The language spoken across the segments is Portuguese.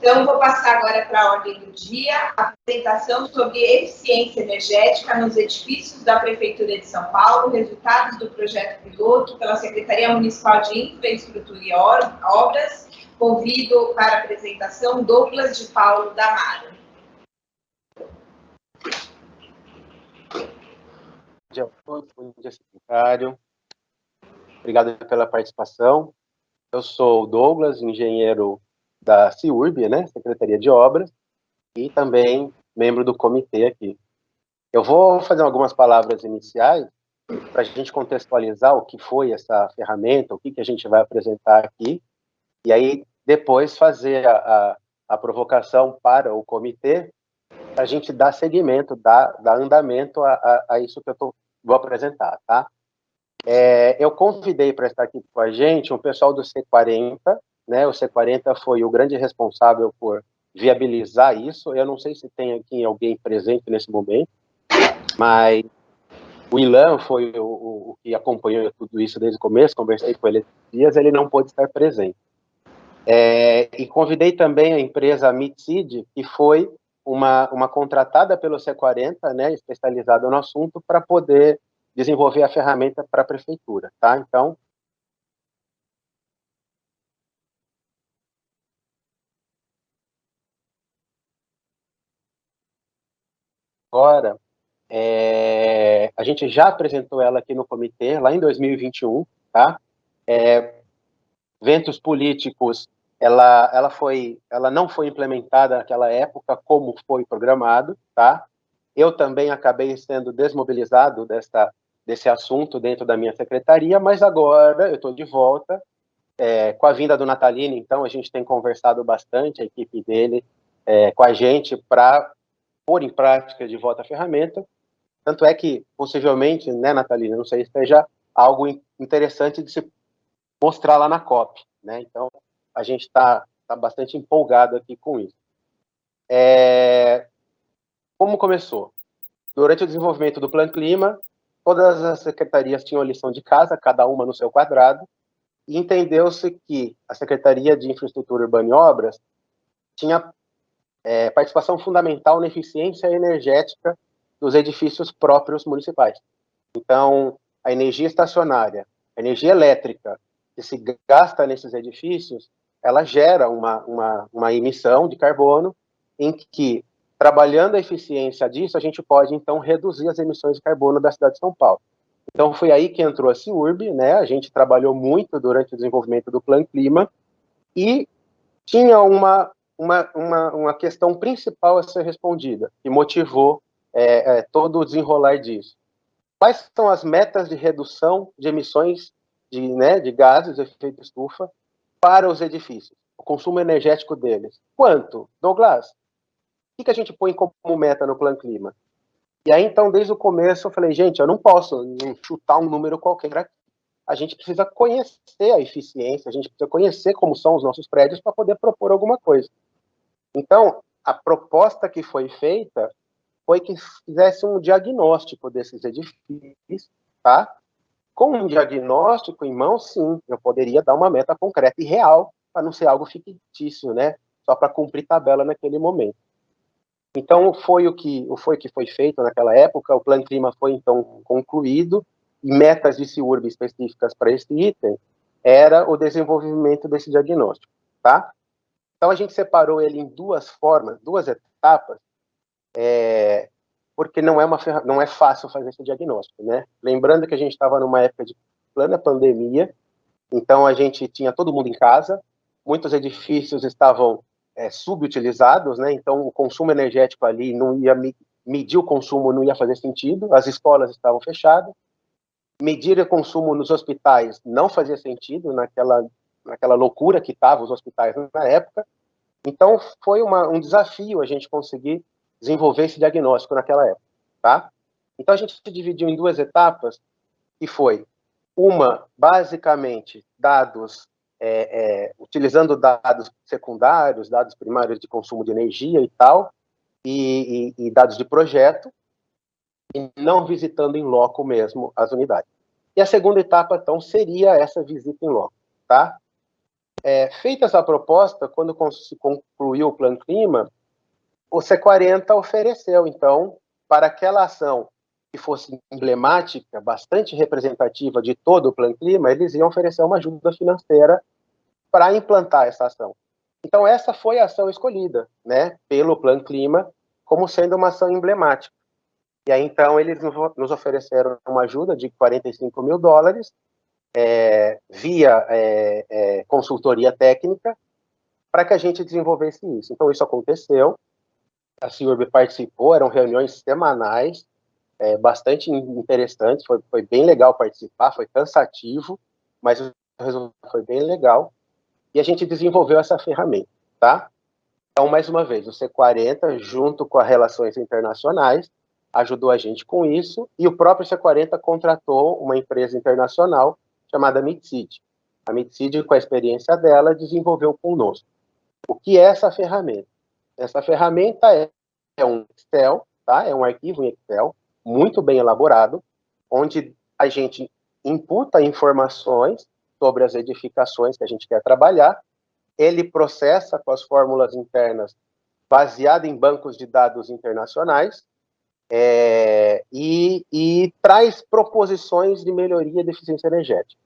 Então, vou passar agora para a ordem do dia, a apresentação sobre eficiência energética nos edifícios da Prefeitura de São Paulo, resultados do projeto piloto pela Secretaria Municipal de Infraestrutura e Obras. Convido para a apresentação Douglas de Paulo Damaro. Bom dia a todos, bom dia, secretário. Obrigado pela participação. Eu sou o Douglas, engenheiro da CIURB, né, Secretaria de Obras, e também membro do comitê aqui. Eu vou fazer algumas palavras iniciais para a gente contextualizar o que foi essa ferramenta, o que a gente vai apresentar aqui, e aí depois fazer a provocação para o comitê, para a gente dar seguimento, dar andamento a isso que eu vou apresentar, tá? Eu convidei para estar aqui com a gente um pessoal do C40, né? O C40 foi o grande responsável por viabilizar isso. Eu não sei se tem aqui alguém presente nesse momento, mas o Ilan foi o que acompanhou tudo isso desde o começo, conversei com ele esses dias, ele não pôde estar presente. E convidei também a empresa Mitseed, que foi uma contratada pelo C40, né, especializada no assunto, para poder desenvolver a ferramenta para a prefeitura, tá? Então, agora, a gente já apresentou ela aqui no comitê, lá em 2021, tá? Ventos políticos, ela não foi implementada naquela época como foi programado, tá? Eu também acabei sendo desmobilizado desse assunto dentro da minha secretaria, mas agora eu estou de volta, com a vinda do Natalino, então a gente tem conversado bastante, a equipe dele, com a gente, para pôr em prática de volta a ferramenta. Tanto é que, possivelmente, né, Natalina, não sei se seja algo interessante de se mostrar lá na COP, né? Então, a gente está bastante empolgado aqui com isso. Como começou? Durante o desenvolvimento do Plano Clima, todas as secretarias tinham a lição de casa, cada uma no seu quadrado, e entendeu-se que a Secretaria de Infraestrutura Urbana e Obras tinha participação fundamental na eficiência energética dos edifícios próprios municipais. Então, a energia estacionária, a energia elétrica que se gasta nesses edifícios, ela gera uma emissão de carbono em que, trabalhando a eficiência disso, a gente pode, então, reduzir as emissões de carbono da cidade de São Paulo. Então, foi aí que entrou a CIURB, né? A gente trabalhou muito durante o desenvolvimento do Plano Clima e tinha uma questão principal a ser respondida, que motivou todo o desenrolar disso. Quais são as metas de redução de emissões de gases de efeito estufa para os edifícios? O consumo energético deles. Quanto? Douglas, o que a gente põe como meta no Plano Clima? E aí, então, desde o começo, eu falei, gente, eu não posso chutar um número qualquer aqui. A gente precisa conhecer a eficiência, a gente precisa conhecer como são os nossos prédios para poder propor alguma coisa. Então, a proposta que foi feita foi que fizesse um diagnóstico desses edifícios, tá? Com um diagnóstico em mão, sim, eu poderia dar uma meta concreta e real, para não ser algo fictício, né? Só para cumprir tabela naquele momento. Então, foi o que foi feito naquela época, o Plano Clima foi, então, concluído, e metas de CIURB específicas para esse item era o desenvolvimento desse diagnóstico, tá? Então, a gente separou ele em duas formas, duas etapas, porque não é fácil fazer esse diagnóstico, né? Lembrando que a gente estava numa época de plena pandemia, então a gente tinha todo mundo em casa, muitos edifícios estavam subutilizados, né? Então o consumo energético ali não ia medir o consumo, não ia fazer sentido, as escolas estavam fechadas, medir o consumo nos hospitais não fazia sentido naquela loucura que estavam os hospitais na época. Então foi um desafio a gente conseguir desenvolver esse diagnóstico naquela época, tá? Então a gente se dividiu em duas etapas, que foi uma, basicamente, dados, utilizando dados secundários, dados primários de consumo de energia e tal, e dados de projeto, e não visitando em loco mesmo as unidades. E a segunda etapa, então, seria essa visita em loco, tá? Feita essa proposta, quando se concluiu o Plano Clima, o C40 ofereceu, então, para aquela ação que fosse emblemática, bastante representativa de todo o Plano Clima, eles iam oferecer uma ajuda financeira para implantar essa ação. Então, essa foi a ação escolhida, né, pelo Plano Clima, como sendo uma ação emblemática. E aí, então, eles nos ofereceram uma ajuda de $45 mil, via consultoria técnica, para que a gente desenvolvesse isso. Então, isso aconteceu, a CIURB participou, eram reuniões semanais, bastante interessante, foi bem legal participar, foi cansativo, mas o resultado foi bem legal, e a gente desenvolveu essa ferramenta, tá? Então, mais uma vez, o C40, junto com as relações internacionais, ajudou a gente com isso, e o próprio C40 contratou uma empresa internacional chamada MITSEED. A MITSEED, com a experiência dela, desenvolveu conosco. O que é essa ferramenta? Essa ferramenta é um Excel, tá? É um arquivo em Excel, muito bem elaborado, onde a gente imputa informações sobre as edificações que a gente quer trabalhar, ele processa com as fórmulas internas baseado em bancos de dados internacionais, e traz proposições de melhoria de eficiência energética.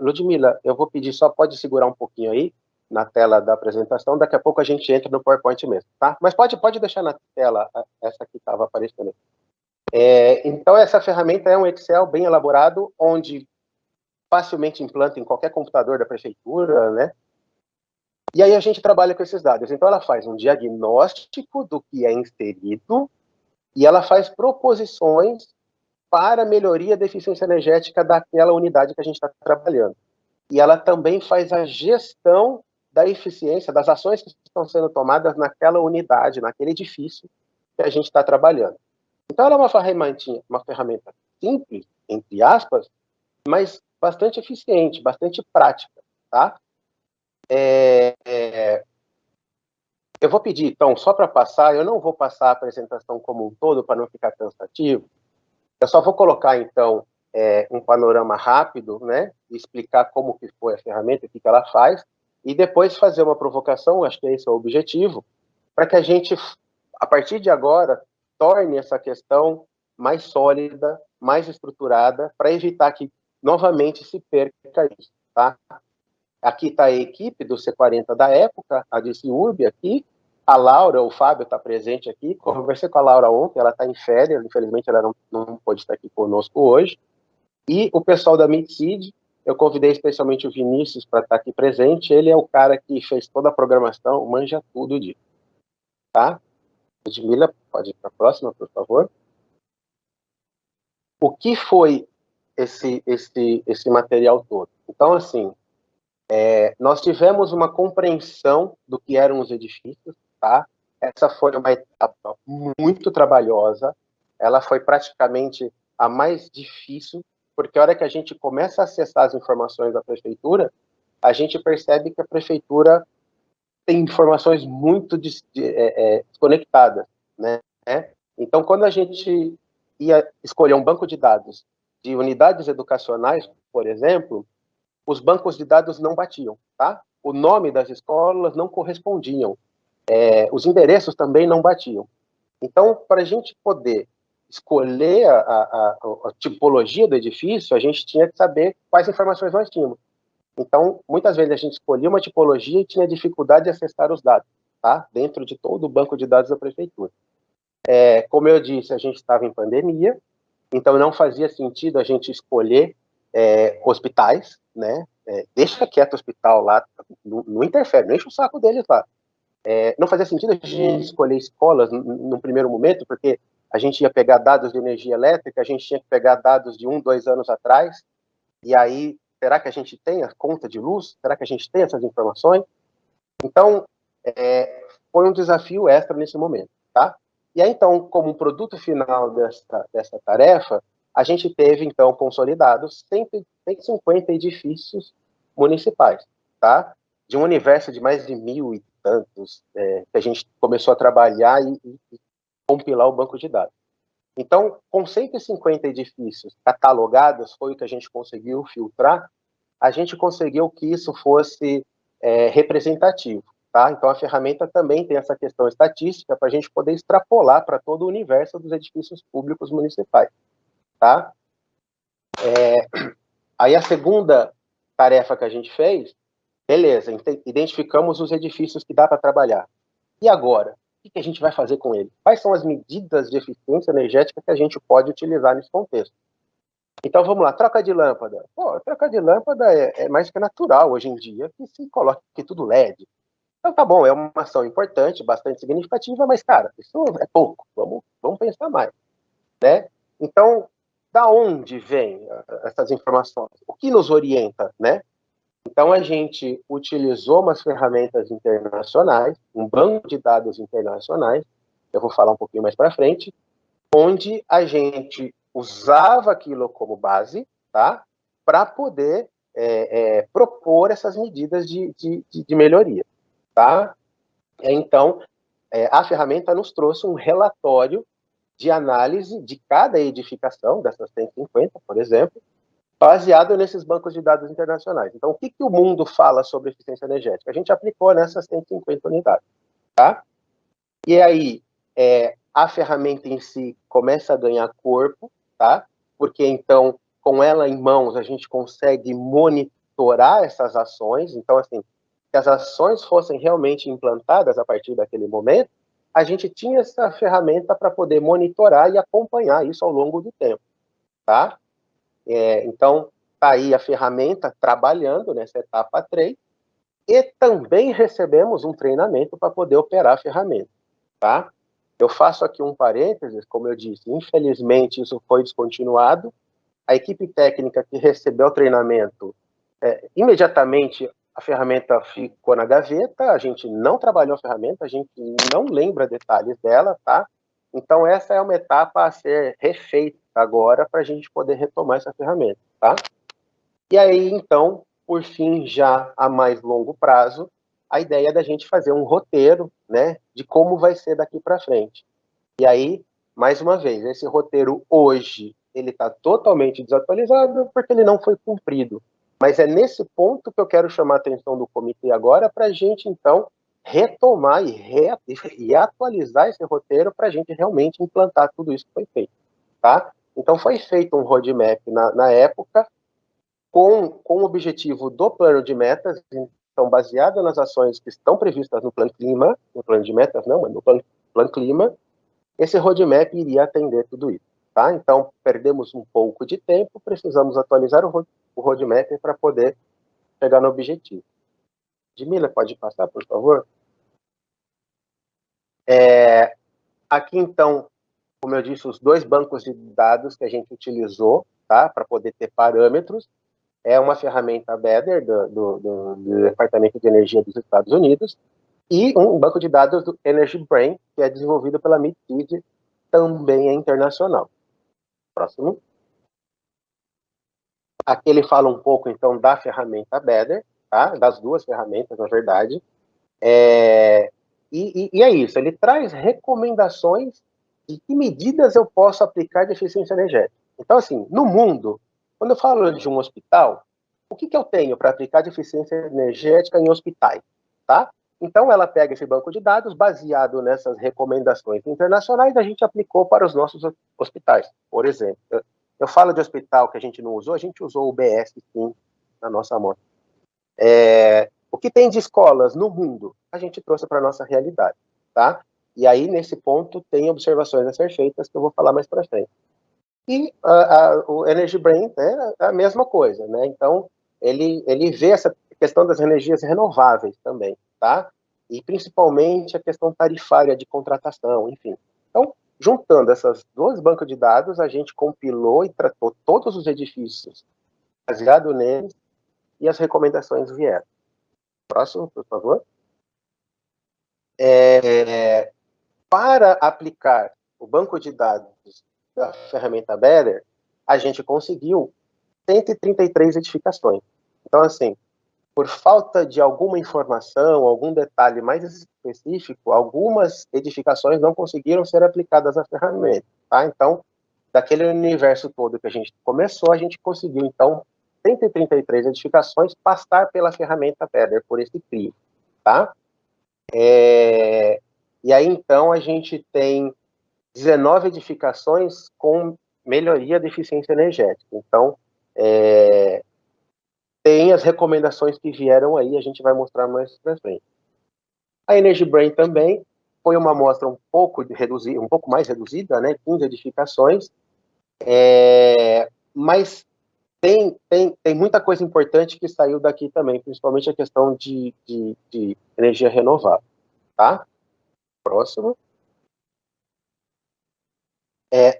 Ludmila, eu vou pedir, só pode segurar um pouquinho aí na tela da apresentação, daqui a pouco a gente entra no PowerPoint mesmo, tá? Mas pode deixar na tela essa que estava aparecendo. Então, essa ferramenta é um Excel bem elaborado, onde facilmente implanta em qualquer computador da prefeitura, né? E aí a gente trabalha com esses dados. Então, ela faz um diagnóstico do que é inserido e ela faz proposições para melhoria da eficiência energética daquela unidade que a gente está trabalhando. E ela também faz a gestão da eficiência, das ações que estão sendo tomadas naquela unidade, naquele edifício que a gente está trabalhando. Então, ela é uma ferramenta simples, entre aspas, mas bastante eficiente, bastante prática, tá? Eu vou pedir, então, só para passar, eu não vou passar a apresentação como um todo, para não ficar cansativo, eu só vou colocar, então, um panorama rápido, né, e explicar como que foi a ferramenta, o que ela faz, e depois fazer uma provocação, acho que esse é o objetivo, para que a gente, a partir de agora, torne essa questão mais sólida, mais estruturada, para evitar que novamente se perca isso, tá? Aqui está a equipe do C40 da época, a de CIURB aqui, a Laura, o Fábio está presente aqui, conversei com a Laura ontem, ela está em férias, infelizmente ela não pôde estar aqui conosco hoje, e o pessoal da MITSEED, eu convidei especialmente o Vinícius para estar aqui presente, ele é o cara que fez toda a programação, manja tudo disso, tá? Edmila, pode ir para a próxima, por favor. O que foi esse material todo? Então, assim, nós tivemos uma compreensão do que eram os edifícios, tá? Essa foi uma etapa muito trabalhosa, ela foi praticamente a mais difícil, porque a hora que a gente começa a acessar as informações da prefeitura, a gente percebe que a prefeitura tem informações muito desconectadas, né? Então, quando a gente ia escolher um banco de dados de unidades educacionais, por exemplo, os bancos de dados não batiam, tá? O nome das escolas não correspondiam, os endereços também não batiam. Então, para a gente poder escolher a tipologia do edifício, a gente tinha que saber quais informações nós tínhamos. Então, muitas vezes a gente escolhia uma tipologia e tinha dificuldade de acessar os dados, tá? Dentro de todo o banco de dados da prefeitura. Como eu disse, a gente estava em pandemia, então não fazia sentido a gente escolher hospitais, né? Deixa quieto o hospital lá, não interfere, não enche o saco deles lá. Não fazia sentido a gente escolher escolas no primeiro momento, porque a gente ia pegar dados de energia elétrica, a gente tinha que pegar dados de 1, 2 anos atrás, e aí, será que a gente tem a conta de luz? Será que a gente tem essas informações? Então, foi um desafio extra nesse momento, tá? E aí, então, como produto final dessa tarefa, a gente teve, então, consolidados 150 edifícios municipais, tá? De um universo de mais de 1.000 e tantos, que a gente começou a trabalhar e compilar o banco de dados. Então, com 150 edifícios catalogados, foi o que a gente conseguiu filtrar, a gente conseguiu que isso fosse representativo, tá? Então, a ferramenta também tem essa questão estatística para a gente poder extrapolar para todo o universo dos edifícios públicos municipais, tá? Aí, a segunda tarefa que a gente fez, beleza, identificamos os edifícios que dá para trabalhar. E agora? O que a gente vai fazer com ele? Quais são as medidas de eficiência energética que a gente pode utilizar nesse contexto? Então, vamos lá, troca de lâmpada. Pô, troca de lâmpada é mais que natural hoje em dia que se coloque tudo LED. Então, tá bom, é uma ação importante, bastante significativa, mas, cara, isso é pouco. Vamos pensar mais, né? Então, da onde vêm essas informações? O que nos orienta, né? Então, a gente utilizou umas ferramentas internacionais, um banco de dados internacionais, eu vou falar um pouquinho mais para frente, onde a gente usava aquilo como base, tá? Para poder propor essas medidas de melhoria, tá? Então, a ferramenta nos trouxe um relatório de análise de cada edificação, dessas 150, por exemplo, baseado nesses bancos de dados internacionais. Então, o que o mundo fala sobre eficiência energética? A gente aplicou nessas 150 unidades, tá? E aí, a ferramenta em si começa a ganhar corpo, tá? Porque, então, com ela em mãos, a gente consegue monitorar essas ações. Então, assim, se as ações fossem realmente implantadas a partir daquele momento, a gente tinha essa ferramenta para poder monitorar e acompanhar isso ao longo do tempo, tá? Então, está aí a ferramenta trabalhando nessa etapa 3, e também recebemos um treinamento para poder operar a ferramenta, tá? Eu faço aqui um parênteses, como eu disse, infelizmente isso foi descontinuado. A equipe técnica que recebeu o treinamento, imediatamente a ferramenta ficou na gaveta, a gente não trabalhou a ferramenta, a gente não lembra detalhes dela, tá? Então, essa é uma etapa a ser refeita agora para a gente poder retomar essa ferramenta, tá? E aí, então, por fim, já a mais longo prazo, a ideia é da gente fazer um roteiro, né, de como vai ser daqui para frente. E aí, mais uma vez, esse roteiro hoje, ele está totalmente desatualizado porque ele não foi cumprido. Mas é nesse ponto que eu quero chamar a atenção do comitê agora para a gente, então, retomar e atualizar esse roteiro para a gente realmente implantar tudo isso que foi feito, tá? Então, foi feito um roadmap na época, com o objetivo do plano de metas, então, baseado nas ações que estão previstas no plano clima, no plano de metas não, mas no plano clima, esse roadmap iria atender tudo isso, tá? Então, perdemos um pouco de tempo, precisamos atualizar o roadmap para poder chegar no objetivo. Edmila, pode passar, por favor? Aqui, então, como eu disse, os 2 bancos de dados que a gente utilizou, tá? Para poder ter parâmetros, é uma ferramenta BEDER, do Departamento de Energia dos Estados Unidos, e um banco de dados do Energy Brain, que é desenvolvido pela MIT, também é internacional. Próximo. Aqui ele fala um pouco, então, da ferramenta BEDER, tá? Das 2 ferramentas, na verdade. E é isso, ele traz recomendações de que medidas eu posso aplicar de eficiência energética. Então, assim, no mundo, quando eu falo de um hospital, o que eu tenho para aplicar de eficiência energética em hospitais, tá? Então, ela pega esse banco de dados, baseado nessas recomendações internacionais, a gente aplicou para os nossos hospitais. Por exemplo, eu falo de hospital que a gente não usou, a gente usou o BS, sim, na nossa amostra. O que tem de escolas no mundo, a gente trouxe para a nossa realidade, tá? E aí, nesse ponto, tem observações a ser feitas que eu vou falar mais para frente. E o Energy Brain é a mesma coisa, né? Então, ele vê essa questão das energias renováveis também, tá? E principalmente a questão tarifária de contratação, enfim. Então, juntando essas 2 bancos de dados, a gente compilou e tratou todos os edifícios baseado neles e as recomendações vieram. Próximo, por favor. Para aplicar o banco de dados da ferramenta BEDER, a gente conseguiu 133 edificações. Então, assim, por falta de alguma informação, algum detalhe mais específico, algumas edificações não conseguiram ser aplicadas à ferramenta, tá? Então, daquele universo todo que a gente começou, a gente conseguiu, então, 133 edificações passar pela ferramenta PEDER, por esse crivo, tá? E aí, então, a gente tem 19 edificações com melhoria de eficiência energética. Então, tem as recomendações que vieram aí, a gente vai mostrar mais pra frente. A Energy Brain também foi uma amostra um pouco mais reduzida, né, 15 edificações, mas tem muita coisa importante que saiu daqui também, principalmente a questão de energia renovável, tá? Próximo.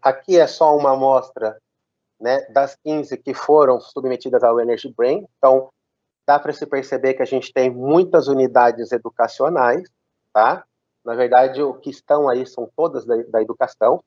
Aqui é só uma amostra, né, das 15 que foram submetidas ao Energy Brain. Então, dá para se perceber que a gente tem muitas unidades educacionais, tá? Na verdade, o que estão aí são todas da educação.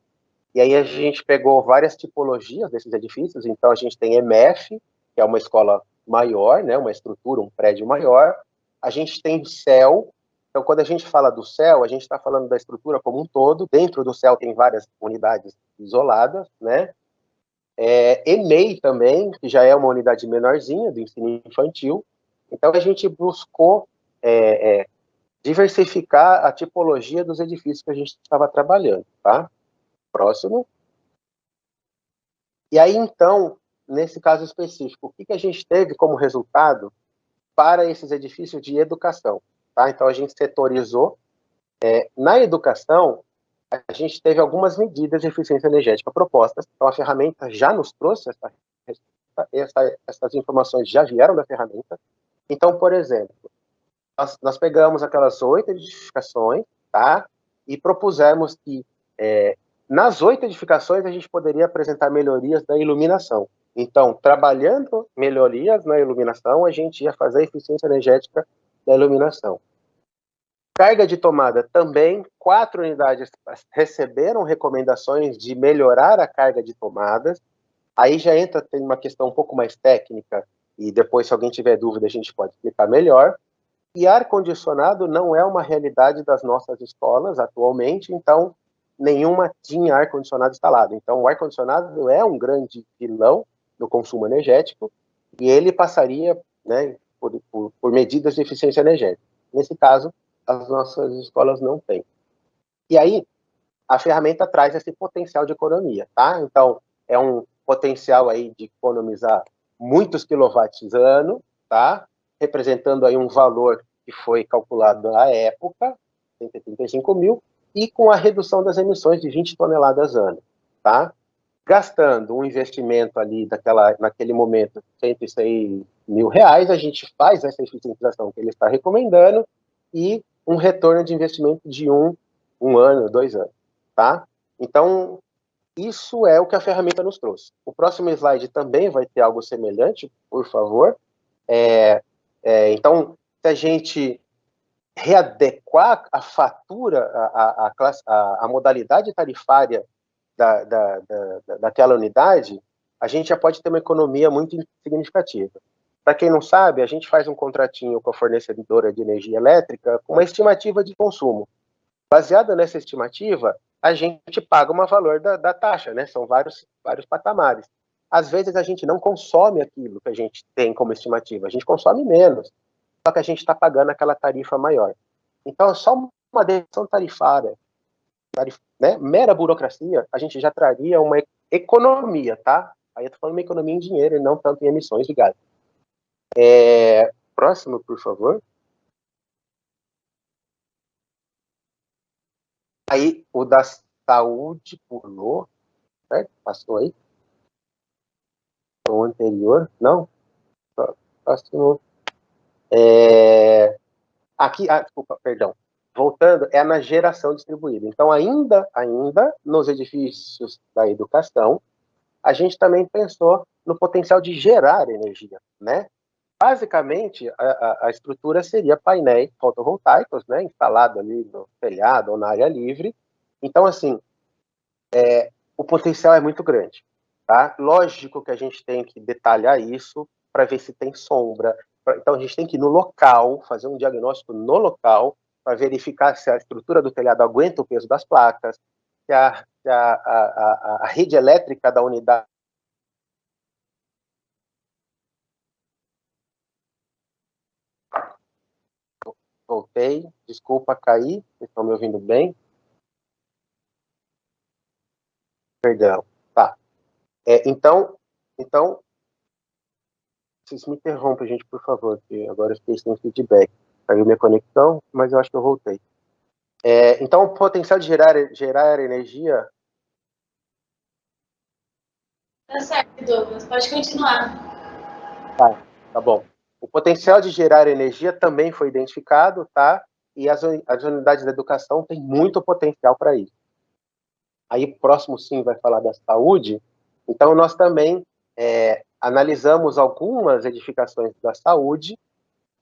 E aí a gente pegou várias tipologias desses edifícios. Então, a gente tem EMF, que é uma escola maior, né, uma estrutura, um prédio maior. A gente tem CEL. Então, quando a gente fala do CEL, a gente está falando da estrutura como um todo. Dentro do CEL tem várias unidades isoladas, né? EMEI também, que já é uma unidade menorzinha do ensino infantil. Então, a gente buscou diversificar a tipologia dos edifícios que a gente estava trabalhando, tá? Próximo. E aí, então, nesse caso específico, o que a gente teve como resultado para esses edifícios de educação, tá? Então, a gente setorizou. Na educação, a gente teve algumas medidas de eficiência energética propostas. Então, a ferramenta já nos trouxe essas informações, já vieram da ferramenta. Então, por exemplo, nós pegamos aquelas 8 edificações, tá? E propusemos que nas 8 edificações a gente poderia apresentar melhorias da iluminação. Então, trabalhando melhorias na iluminação, a gente ia fazer a eficiência energética da iluminação. Carga de tomada também, 4 unidades receberam recomendações de melhorar a carga de tomadas. Aí já tem uma questão um pouco mais técnica, e depois, se alguém tiver dúvida, a gente pode explicar melhor. E ar-condicionado não é uma realidade das nossas escolas atualmente, então nenhuma tinha ar-condicionado instalado. Então o ar-condicionado é um grande vilão no consumo energético, e ele passaria, né, por medidas de eficiência energética. Nesse caso, as nossas escolas não têm. E aí, a ferramenta traz esse potencial de economia, tá? Então, é um potencial aí de economizar muitos quilowatts ano, tá? Representando aí um valor que foi calculado à época, 135 mil, e com a redução das emissões de 20 toneladas ano, tá? Gastando um investimento ali naquele momento, 106 mil reais, a gente faz essa eficientização que ele está recomendando e um retorno de investimento de um ano, 2 anos, tá? Então, isso é o que a ferramenta nos trouxe. O próximo slide também vai ter algo semelhante, por favor. Então, se a gente readequar a fatura, a modalidade tarifária daquela unidade, a gente já pode ter uma economia muito significativa. Para quem não sabe, a gente faz um contratinho com a fornecedora de energia elétrica com uma estimativa de consumo. Baseada nessa estimativa, a gente paga um valor da taxa, né? São vários patamares. Às vezes a gente não consome aquilo que a gente tem como estimativa, a gente consome menos, só que a gente está pagando aquela tarifa maior. Então, é só uma dedução tarifária, né? Mera burocracia, a gente já traria uma economia, tá? Aí eu estou falando uma economia em dinheiro e não tanto em emissões de gás. Próximo, por favor. Aí, o da saúde pulou, certo? Passou aí. O anterior, não? Próximo. Aqui, desculpa, perdão. Voltando, é na geração distribuída. Então, ainda nos edifícios da educação, a gente também pensou no potencial de gerar energia, né? Basicamente, a estrutura seria painéis fotovoltaicos, né, instalado ali no telhado ou na área livre. Então, assim, o potencial é muito grande, tá? Lógico que a gente tem que detalhar isso para ver se tem sombra. Então, a gente tem que ir no local, fazer um diagnóstico no local, para verificar se a estrutura do telhado aguenta o peso das placas, se a rede elétrica da unidade voltei. Desculpa, caí. Vocês estão me ouvindo bem? Perdão. Tá. Então, vocês me interrompem, gente, por favor, porque agora eu fiquei sem feedback. Caiu minha conexão, mas eu acho que eu voltei. Então, o potencial de gerar energia... Tá certo, Douglas. Pode continuar. Tá bom. O potencial de gerar energia também foi identificado, tá? E as unidades da educação têm muito potencial para isso. Aí, o próximo sim vai falar da saúde. Então, nós também analisamos algumas edificações da saúde.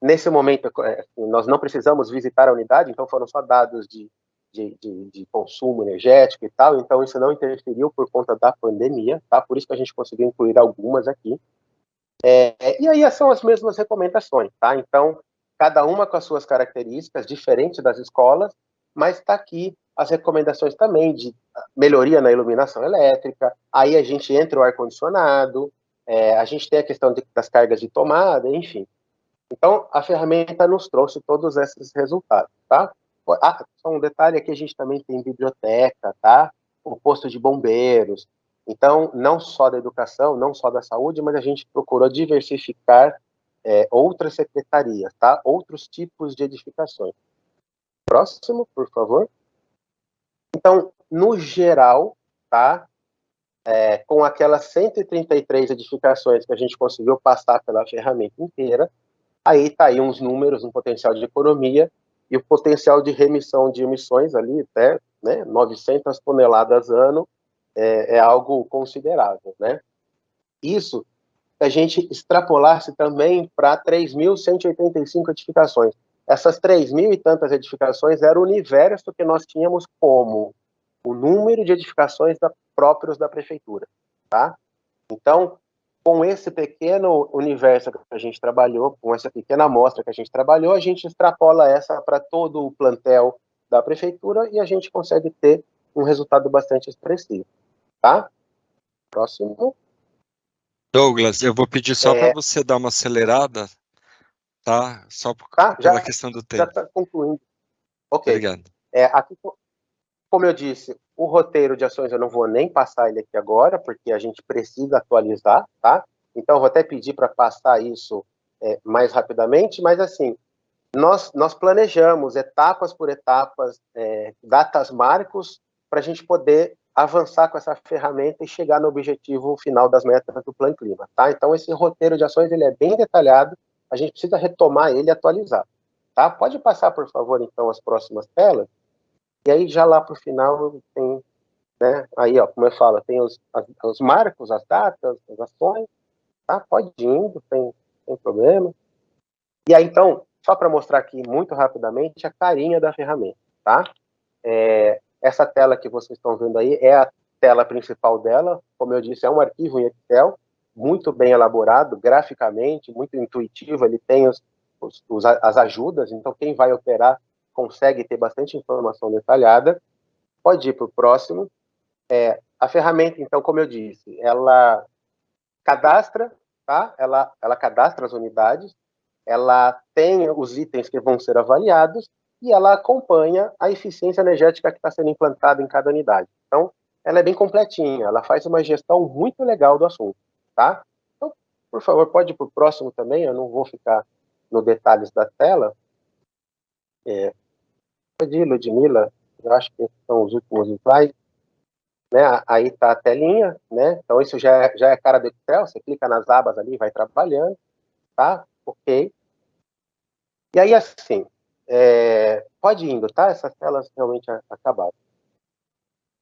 Nesse momento, nós não precisamos visitar a unidade, então foram só dados de consumo energético e tal, então isso não interferiu por conta da pandemia, tá? Por isso que a gente conseguiu incluir algumas aqui. E aí são as mesmas recomendações, tá? Então, cada uma com as suas características, diferente das escolas, mas está aqui as recomendações também de melhoria na iluminação elétrica, aí a gente entra o ar-condicionado, a gente tem a questão das cargas de tomada, enfim. Então, a ferramenta nos trouxe todos esses resultados, tá? Só um detalhe aqui, a gente também tem biblioteca, tá? O posto de bombeiros. Então, não só da educação, não só da saúde, mas a gente procurou diversificar outras secretarias, tá? Outros tipos de edificações. Próximo, por favor. Então, no geral, tá? Com aquelas 133 edificações que a gente conseguiu passar pela ferramenta inteira, aí está aí uns números, um potencial de economia e o potencial de remissão de emissões ali, até 900 toneladas ano, é algo considerável, né? Isso, se a gente extrapolasse também para 3.185 edificações. Essas 3.000 e tantas edificações era o universo que nós tínhamos como o número de edificações próprios da prefeitura, tá? Então, com esse pequeno universo que a gente trabalhou, com essa pequena amostra que a gente trabalhou, a gente extrapola essa para todo o plantel da prefeitura e a gente consegue ter um resultado bastante expressivo, tá? Próximo. Douglas, eu vou pedir só para você dar uma acelerada, tá? Só pela questão do tempo. Já está concluindo. Ok. Obrigado. Aqui, como eu disse, o roteiro de ações eu não vou nem passar ele aqui agora, porque a gente precisa atualizar, tá? Então, eu vou até pedir para passar isso mais rapidamente, mas, assim, nós planejamos etapas por etapas, datas marcos, para a gente poder avançar com essa ferramenta e chegar no objetivo final das metas do Plano Clima, tá? Então, esse roteiro de ações, ele é bem detalhado, a gente precisa retomar ele e atualizar, tá? Pode passar, por favor, então, as próximas telas, e aí já lá para o final tem, né, aí, ó, como eu falo, tem os marcos, as datas, as ações, tá? Pode ir indo, sem problema. E aí, então, só para mostrar aqui muito rapidamente a carinha da ferramenta, tá? Essa tela que vocês estão vendo aí é a tela principal dela, como eu disse, é um arquivo em Excel, muito bem elaborado, graficamente, muito intuitivo, ele tem as ajudas, então quem vai operar consegue ter bastante informação detalhada. Pode ir para o próximo. A ferramenta, então, como eu disse, ela cadastra, tá? Ela cadastra as unidades, ela tem os itens que vão ser avaliados e ela acompanha a eficiência energética que está sendo implantada em cada unidade. Então, ela é bem completinha, ela faz uma gestão muito legal do assunto, tá? Então, por favor, pode ir para o próximo também, eu não vou ficar nos detalhes da tela. Ludmila, eu acho que são os últimos slides, né? Aí está a telinha, né? Então, isso já é cara do Excel, você clica nas abas ali, vai trabalhando, tá? Ok. E aí, assim, pode ir indo, tá? Essas telas realmente acabaram.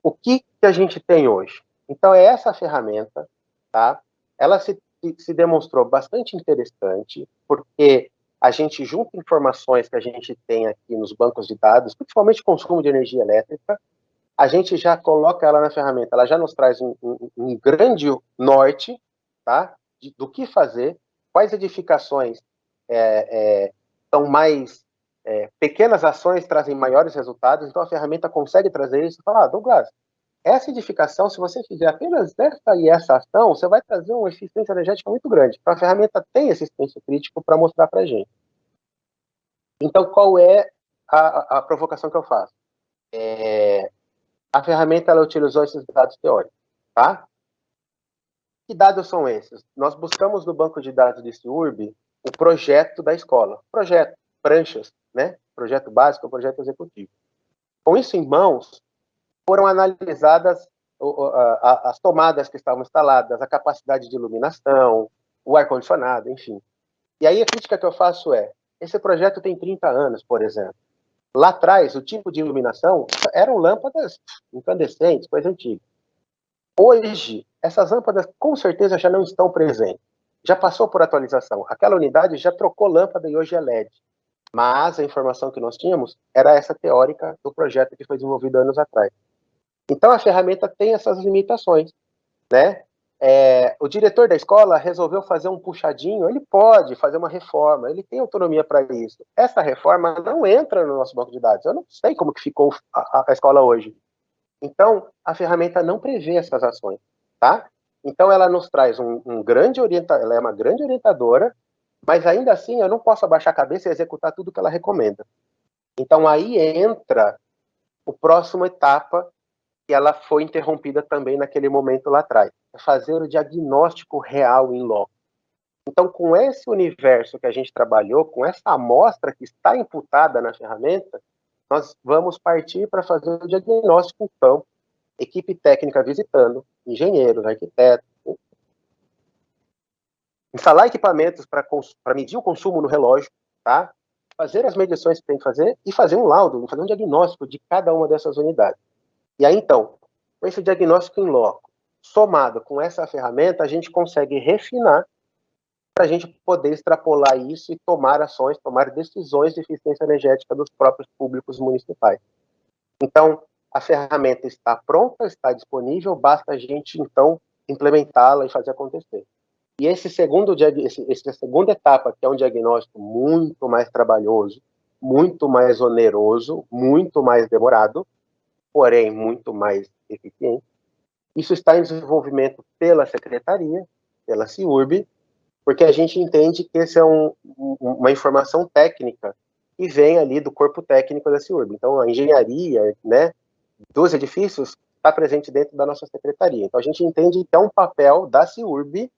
O que a gente tem hoje? Então, é essa ferramenta, tá? Ela se demonstrou bastante interessante, porque a gente junta informações que a gente tem aqui nos bancos de dados, principalmente consumo de energia elétrica, a gente já coloca ela na ferramenta, ela já nos traz um grande norte, tá? Do que fazer, quais edificações são mais pequenas ações trazem maiores resultados, então a ferramenta consegue trazer isso e falar, Douglas, essa edificação, se você fizer apenas essa e essa ação, você vai trazer uma eficiência energética muito grande. Então a ferramenta tem esse senso crítico para mostrar para a gente. Então, qual é a provocação que eu faço? A ferramenta, ela utilizou esses dados teóricos, tá? Que dados são esses? Nós buscamos no banco de dados de SIURB o projeto da escola. Projeto, pranchas, né? Projeto básico, projeto executivo. Com isso em mãos, foram analisadas as tomadas que estavam instaladas, a capacidade de iluminação, o ar-condicionado, enfim. E aí a crítica que eu faço é, esse projeto tem 30 anos, por exemplo. Lá atrás, o tipo de iluminação eram lâmpadas incandescentes, coisa antiga. Hoje, essas lâmpadas com certeza já não estão presentes. Já passou por atualização. Aquela unidade já trocou lâmpada e hoje é LED. Mas a informação que nós tínhamos era essa teórica do projeto que foi desenvolvido anos atrás. Então, a ferramenta tem essas limitações, né? O diretor da escola resolveu fazer um puxadinho, ele pode fazer uma reforma, ele tem autonomia para isso. Essa reforma não entra no nosso banco de dados. Eu não sei como que ficou a escola hoje. Então, a ferramenta não prevê essas ações, tá? Então, ela nos traz ela é uma grande orientadora, mas ainda assim eu não posso abaixar a cabeça e executar tudo que ela recomenda. Então, aí entra a próxima etapa, que ela foi interrompida também naquele momento lá atrás, é fazer o diagnóstico real em loco. Então, com esse universo que a gente trabalhou, com essa amostra que está imputada na ferramenta, nós vamos partir para fazer o diagnóstico em campo, equipe técnica visitando, engenheiros, arquitetos, instalar equipamentos para medir o consumo no relógio, tá? Fazer as medições que tem que fazer e fazer um laudo, fazer um diagnóstico de cada uma dessas unidades. E aí, então, com esse diagnóstico em loco, somado com essa ferramenta, a gente consegue refinar para a gente poder extrapolar isso e tomar ações, tomar decisões de eficiência energética dos próprios públicos municipais. Então, a ferramenta está pronta, está disponível, basta a gente, então, implementá-la e fazer acontecer. E essa segunda etapa, que é um diagnóstico muito mais trabalhoso, muito mais oneroso, muito mais demorado, porém muito mais eficiente. Isso está em desenvolvimento pela Secretaria, pela SIURB, porque a gente entende que essa é uma informação técnica que vem ali do corpo técnico da SIURB. Então, a engenharia, né, dos edifícios está presente dentro da nossa Secretaria. Então, a gente entende que é um papel da SIURB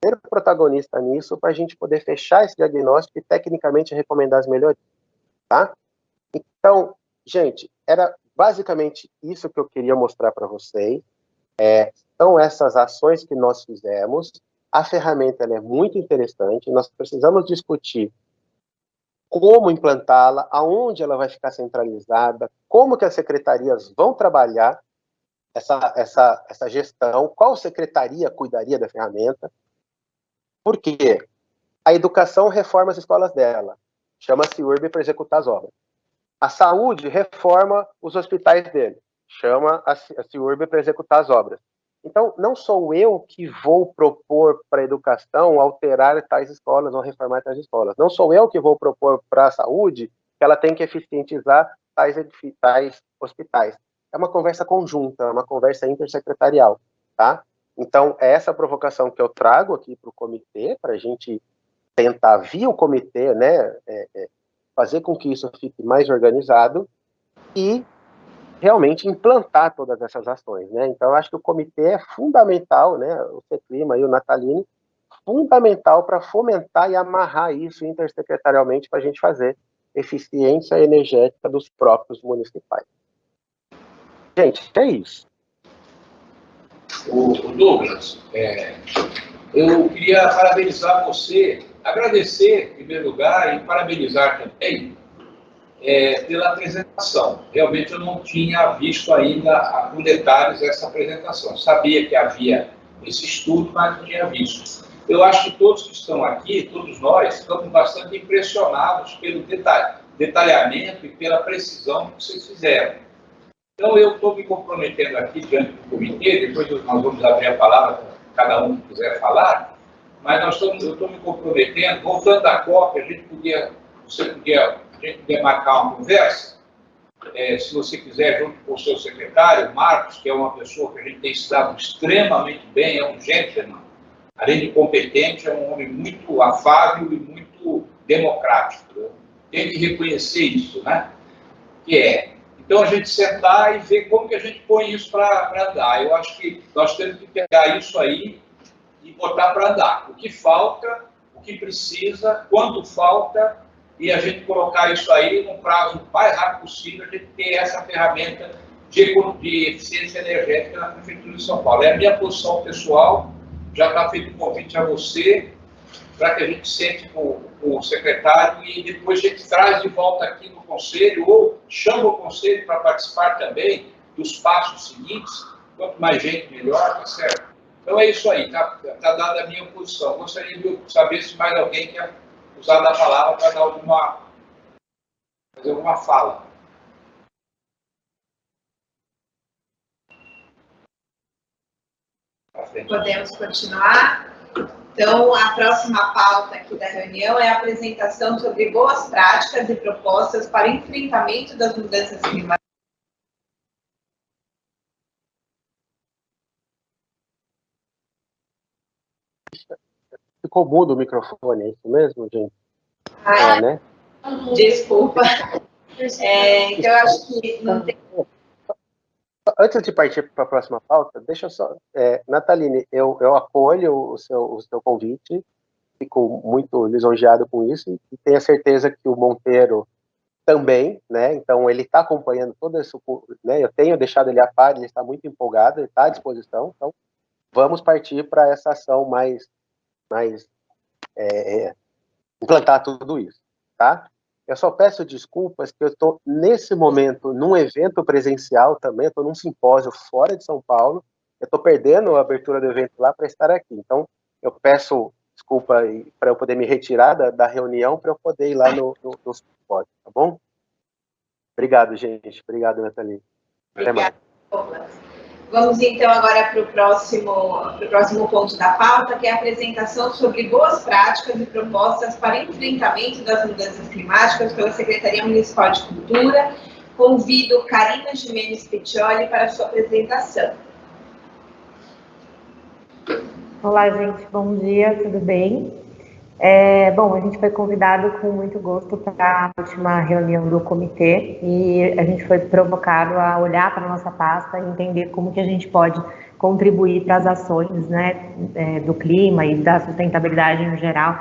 ser protagonista nisso para a gente poder fechar esse diagnóstico e tecnicamente recomendar as melhorias, tá? Então, gente, era basicamente isso que eu queria mostrar para vocês. São essas ações que nós fizemos. A ferramenta ela é muito interessante. Nós precisamos discutir como implantá-la, aonde ela vai ficar centralizada, como que as secretarias vão trabalhar essa gestão, qual secretaria cuidaria da ferramenta. Por quê? A educação reforma as escolas dela, chama-se URB para executar as obras. A saúde reforma os hospitais dele, chama a SIURB para executar as obras. Então, não sou eu que vou propor para a educação alterar tais escolas ou reformar tais escolas. Não sou eu que vou propor para a saúde que ela tem que eficientizar tais hospitais. É uma conversa conjunta, é uma conversa intersecretarial, tá? Então, é essa provocação que eu trago aqui para o comitê, para a gente tentar, via o comitê, né, fazer com que isso fique mais organizado e realmente implantar todas essas ações, né? Então, eu acho que o comitê é fundamental, né, o CECLIMA e o Natalini, fundamental para fomentar e amarrar isso intersecretarialmente para a gente fazer eficiência energética dos próprios municipais. Gente, é isso. O Douglas, eu queria parabenizar você, agradecer em primeiro lugar e parabenizar também pela apresentação. Realmente eu não tinha visto ainda com detalhes essa apresentação. Eu sabia que havia esse estudo, mas não tinha visto. Eu acho que todos que estão aqui, todos nós, estamos bastante impressionados pelo detalhamento e pela precisão que vocês fizeram. Então, eu estou me comprometendo aqui diante do comitê, depois nós vamos abrir a palavra para cada um que quiser falar, mas eu estou me comprometendo, voltando à COP, a gente podia marcar uma conversa, se você quiser, junto com o seu secretário, Marcos, que é uma pessoa que a gente tem se dado extremamente bem, é um gentleman, além de competente, é um homem muito afável e muito democrático. Né? tem que reconhecer isso, né? Então, a gente sentar e ver como que a gente põe isso para andar. Eu acho que nós temos que pegar isso aí e botar para andar. O que falta, o que precisa, quanto falta, e a gente colocar isso aí no prazo mais rápido possível, a gente ter essa ferramenta de eficiência energética na Prefeitura de São Paulo. É a minha posição pessoal, já está feito um convite a você, para que a gente sente com o secretário e depois a gente traz de volta aqui no Conselho, ou chama o Conselho para participar também dos passos seguintes. Quanto mais gente, melhor, tá certo? Então é isso aí, tá dada a minha posição. Gostaria de saber se mais alguém quer usar da palavra para dar fazer alguma fala. Podemos continuar? Então, a próxima pauta aqui da reunião é a apresentação sobre boas práticas e propostas para enfrentamento das mudanças climáticas. Ficou mudo o microfone, é isso mesmo, gente? Né? Desculpa. Então, eu acho que não tem... Antes de partir para a próxima pauta, deixa eu só... Nataline, eu apoio o seu convite, fico muito lisonjeado com isso, e tenho a certeza que o Monteiro também, né? Então, ele está acompanhando todo isso, né? Eu tenho deixado ele a par, ele está muito empolgado, ele está à disposição, então vamos partir para essa ação mais implantar tudo isso, tá? Eu só peço desculpas que eu estou, nesse momento, num evento presencial também, estou num simpósio fora de São Paulo, eu estou perdendo a abertura do evento lá para estar aqui. Então, eu peço desculpa para eu poder me retirar da reunião, para eu poder ir lá no simpósio, tá bom? Obrigado, gente. Obrigado, Nathalie. Até mais. Vamos, então, agora para o próximo ponto da pauta, que é a apresentação sobre boas práticas e propostas para enfrentamento das mudanças climáticas pela Secretaria Municipal de Cultura. Convido Karina Gimenez Piccioli para a sua apresentação. Olá, gente. Bom dia, tudo bem? Bom, a gente foi convidado com muito gosto para a última reunião do comitê e a gente foi provocado a olhar para a nossa pasta e entender como que a gente pode contribuir para as ações, né, do clima e da sustentabilidade no geral,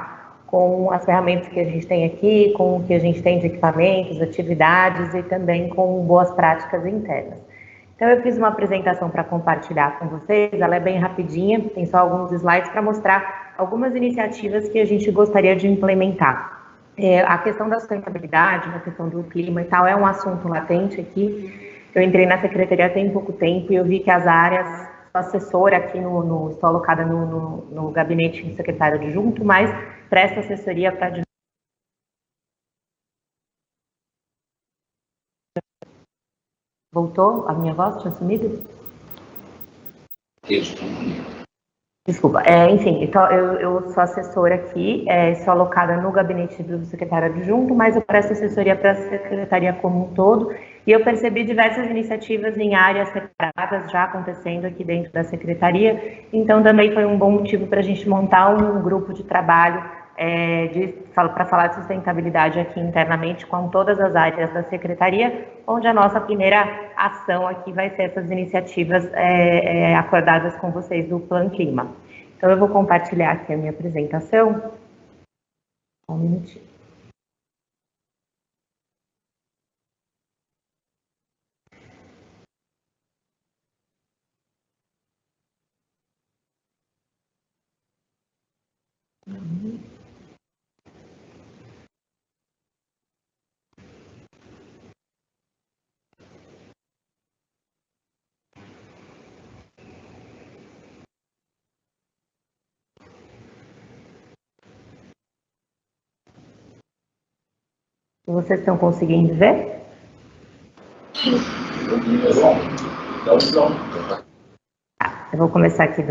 com as ferramentas que a gente tem aqui, com o que a gente tem de equipamentos, atividades e também com boas práticas internas. Então, eu fiz uma apresentação para compartilhar com vocês, ela é bem rapidinha, tem só alguns slides para mostrar algumas iniciativas que a gente gostaria de implementar. A questão da sustentabilidade, a questão do clima e tal, é um assunto latente aqui. Eu entrei na secretaria tem pouco tempo e eu vi que as áreas, sou assessora aqui estou alocada no gabinete do secretário adjunto, mas presto assessoria para... Voltou? A minha voz tinha sumido? Desculpa. Enfim, então, eu sou assessora aqui, sou alocada no gabinete do secretário adjunto, mas eu presto assessoria para a secretaria como um todo, e eu percebi diversas iniciativas em áreas separadas já acontecendo aqui dentro da secretaria, então também foi um bom motivo para a gente montar um grupo de trabalho para falar de sustentabilidade aqui internamente com todas as áreas da secretaria, onde a nossa primeira ação aqui vai ser essas iniciativas acordadas com vocês do Plano Clima. Então, eu vou compartilhar aqui a minha apresentação. Um minutinho. Vocês estão conseguindo ver? Eu vou começar aqui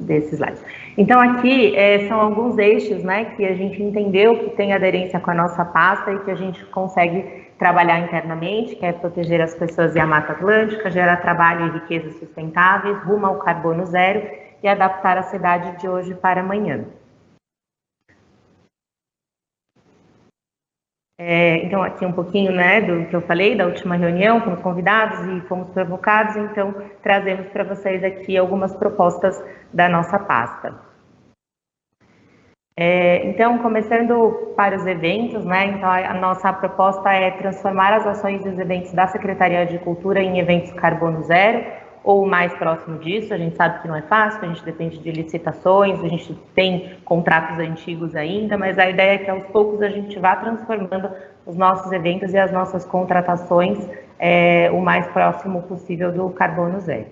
desse slide. Então, aqui são alguns eixos, né, que a gente entendeu que tem aderência com a nossa pasta e que a gente consegue trabalhar internamente, que é proteger as pessoas e a Mata Atlântica, gerar trabalho e riquezas sustentáveis, rumo ao carbono zero e adaptar a cidade de hoje para amanhã. Então, aqui um pouquinho, né, do que eu falei, da última reunião, fomos convidados e fomos provocados, então trazemos para vocês aqui algumas propostas da nossa pasta. Então, começando para os eventos, né, então a nossa proposta é transformar as ações e os eventos da Secretaria de Cultura em eventos carbono zero, ou mais próximo disso. A gente sabe que não é fácil, a gente depende de licitações, a gente tem contratos antigos ainda, mas a ideia é que aos poucos a gente vá transformando os nossos eventos e as nossas contratações o mais próximo possível do carbono zero.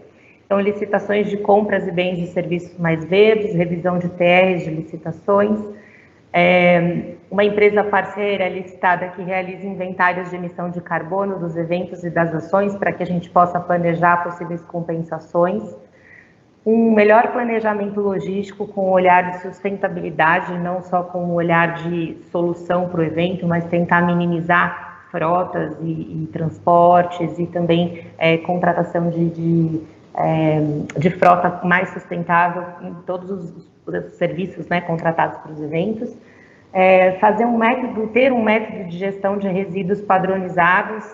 Então, licitações de compras e bens e serviços mais verdes, revisão de TRs de licitações, uma empresa parceira licitada que realiza inventários de emissão de carbono dos eventos e das ações para que a gente possa planejar possíveis compensações, um melhor planejamento logístico com um olhar de sustentabilidade, não só com um olhar de solução para o evento, mas tentar minimizar frotas e transportes e também contratação de frota mais sustentável em todos os serviços, né, contratados para os eventos. Ter um método de gestão de resíduos padronizados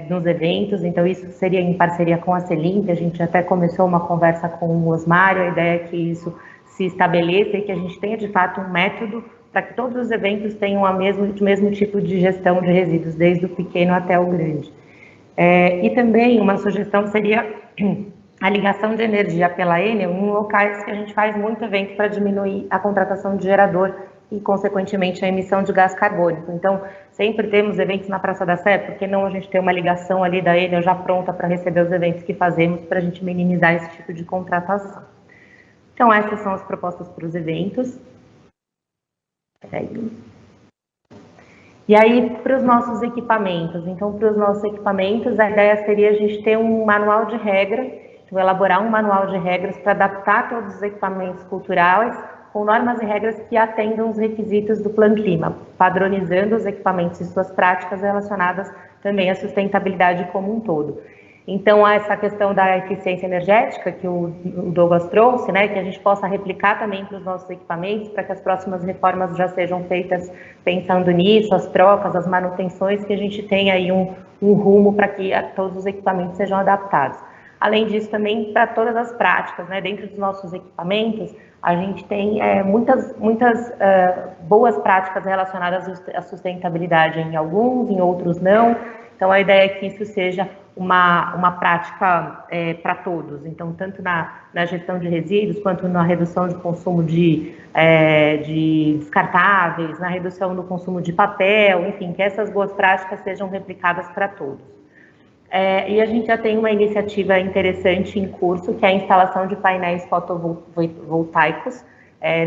nos eventos, então isso seria em parceria com a Celimp. A gente até começou uma conversa com o Osmário, a ideia é que isso se estabeleça e que a gente tenha de fato um método para que todos os eventos tenham o mesmo tipo de gestão de resíduos, desde o pequeno até o grande. E também uma sugestão seria a ligação de energia pela Enel em locais que a gente faz muito evento para diminuir a contratação de gerador e, consequentemente, a emissão de gás carbônico. Então, sempre temos eventos na Praça da Sé, por que não a gente ter uma ligação ali da Enel já pronta para receber os eventos que fazemos, para a gente minimizar esse tipo de contratação. Então, essas são as propostas para os eventos. E aí, para os nossos equipamentos. Então, para os nossos equipamentos, a ideia seria a gente ter um manual de regra, então, elaborar um manual de regras para adaptar todos os equipamentos culturais com normas e regras que atendam os requisitos do Plano Clima, padronizando os equipamentos e suas práticas relacionadas também à sustentabilidade como um todo. Então, essa questão da eficiência energética que o Douglas trouxe, né, que a gente possa replicar também para os nossos equipamentos, para que as próximas reformas já sejam feitas pensando nisso, as trocas, as manutenções, que a gente tenha aí um rumo para que todos os equipamentos sejam adaptados. Além disso, também para todas as práticas, né, dentro dos nossos equipamentos, a gente tem muitas boas práticas relacionadas à sustentabilidade em alguns, em outros não. Então, a ideia é que isso seja uma prática para todos. Então, tanto na gestão de resíduos, quanto na redução de consumo de descartáveis, na redução do consumo de papel, enfim, que essas boas práticas sejam replicadas para todos. E a gente já tem uma iniciativa interessante em curso, que é a instalação de painéis fotovoltaicos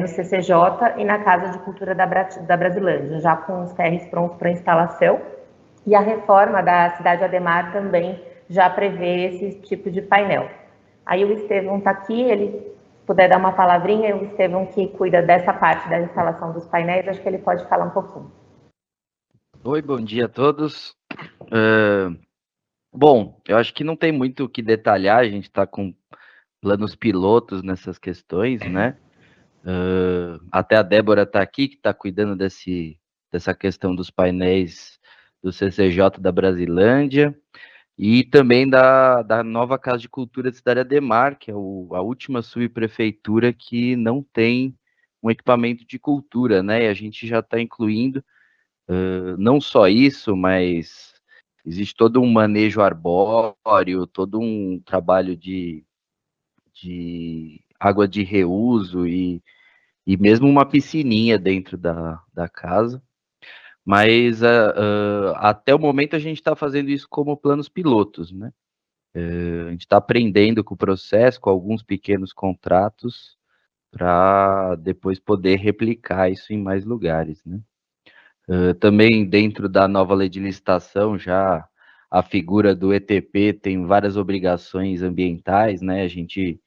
no CCJ e na Casa de Cultura da Brasilândia, já com os QRs prontos para instalação. E a reforma da Cidade Ademar também já prevê esse tipo de painel. Aí o Estevão está aqui, ele puder dar uma palavrinha, o Estevão que cuida dessa parte da instalação dos painéis, acho que ele pode falar um pouquinho. Oi, bom dia a todos. Bom, eu acho que não tem muito o que detalhar, a gente está com planos pilotos nessas questões, né? Até a Débora está aqui, que está cuidando dessa questão dos painéis do CCJ da Brasilândia, e também da nova Casa de Cultura da Cidade Ademar, que é a última subprefeitura que não tem um equipamento de cultura, né? E a gente já está incluindo não só isso, mas existe todo um manejo arbóreo, todo um trabalho de água de reuso e mesmo uma piscininha dentro da casa. Mas até o momento a gente está fazendo isso como planos pilotos, né? A gente está aprendendo com o processo, com alguns pequenos contratos, para depois poder replicar isso em mais lugares, né? Também dentro da nova lei de licitação, já a figura do ETP tem várias obrigações ambientais, né? A gente